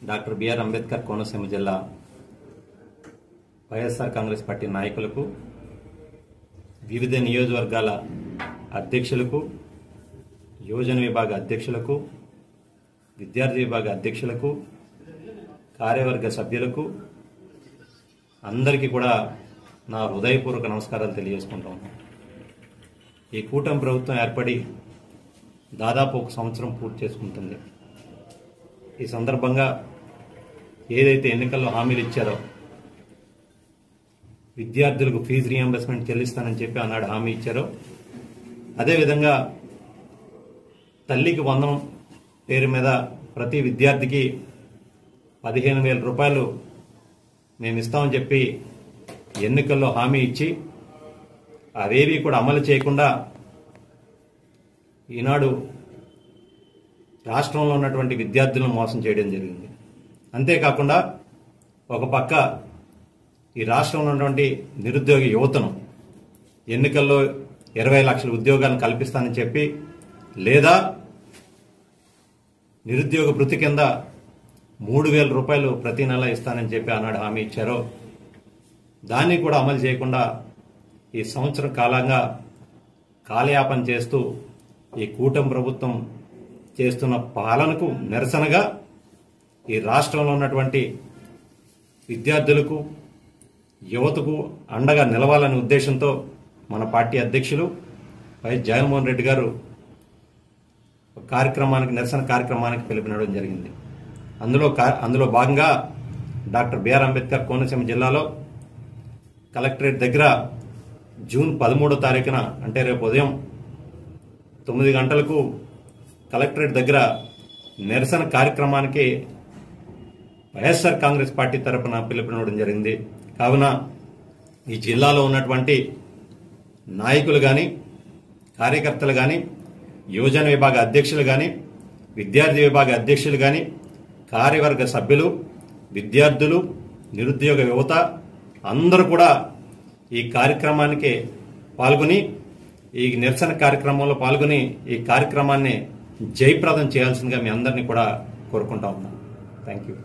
Doctor BR Ambedkar Konaseema జిల్లా YSR Congress party నాయకులకు, వివిధ నియోజకవర్గాల అధ్యక్షులకు, యోజన విభాగ అధ్యక్షులకు, విద్యార్థి విభాగ అధ్యక్షులకు, కార్యవర్గ సభ్యులకు అందరికీ కూడా నా హృదయపూర్వక నమస్కారాలు తెలియజేసుకుంటాను. ఈ కూటమి ప్రభుత్వం ఏర్పడి దాదాపు 1 సంవత్సరం పూర్తి చేసుకుంటుంది. ఈ సందర్భంగా ఏదైతే ఎన్నికల్లో హామీలు ఇచ్చారో, విద్యార్థులకు ఫీజు రీఎంబర్స్మెంట్ చెల్లిస్తానని చెప్పి ఆనాడు హామీ ఇచ్చారో, అదేవిధంగా తల్లికి వందనం పేరు మీద ప్రతి విద్యార్థికి 15,000 రూపాయలు మేము ఇస్తామని చెప్పి ఎన్నికల్లో హామీ ఇచ్చి అవేవి కూడా అమలు చేయకుండా ఈనాడు రాష్ట్రంలో ఉన్నటువంటి విద్యార్థులను మోసం చేయడం జరిగింది. అంతేకాకుండా ఒక పక్క ఈ రాష్ట్రంలో ఉన్నటువంటి నిరుద్యోగ యువతను ఎన్నికల్లో 20 లక్షల ఉద్యోగాలను కల్పిస్తానని చెప్పి, లేదా నిరుద్యోగ భృతి కింద 3,000 రూపాయలు ప్రతి నెల ఇస్తానని చెప్పి ఆనాడు హామీ ఇచ్చారో, దాన్ని కూడా అమలు చేయకుండా ఈ సంవత్సర కాలంగా కాలయాపన చేస్తూ ఈ కూటమి ప్రభుత్వం చేస్తున్న పాలనకు నిరసనగా ఈ రాష్ట్రంలో ఉన్నటువంటి విద్యార్థులకు, యువతకు అండగా నిలవాలనే ఉద్దేశంతో మన పార్టీ అధ్యక్షులు వైఎస్ జగన్మోహన్ రెడ్డి గారు నిరసన కార్యక్రమానికి పిలుపునివ్వడం జరిగింది. అందులో భాగంగా డాక్టర్ బిఆర్ అంబేద్కర్ కోనసీమ జిల్లాలో కలెక్టరేట్ దగ్గర జూన్ 13వ తారీఖున, అంటే రేపు ఉదయం 9 గంటలకు కలెక్టరేట్ దగ్గర నిరసన కార్యక్రమానికి వైఎస్ఆర్ కాంగ్రెస్ పార్టీ తరఫున పిలుపునివ్వడం జరిగింది. కావున ఈ జిల్లాలో ఉన్నటువంటి నాయకులు కానీ, కార్యకర్తలు కానీ, యోజన విభాగ అధ్యక్షులు కానీ, విద్యార్థి విభాగ అధ్యక్షులు కానీ, కార్యవర్గ సభ్యులు, విద్యార్థులు, నిరుద్యోగ యువత అందరూ కూడా ఈ కార్యక్రమానికి పాల్గొని, ఈ నిరసన కార్యక్రమంలో పాల్గొని ఈ కార్యక్రమాన్ని జయప్రదం చేయాల్సిందిగా మీ అందరినీ కూడా కోరుకుంటా ఉన్నాను. Thank you.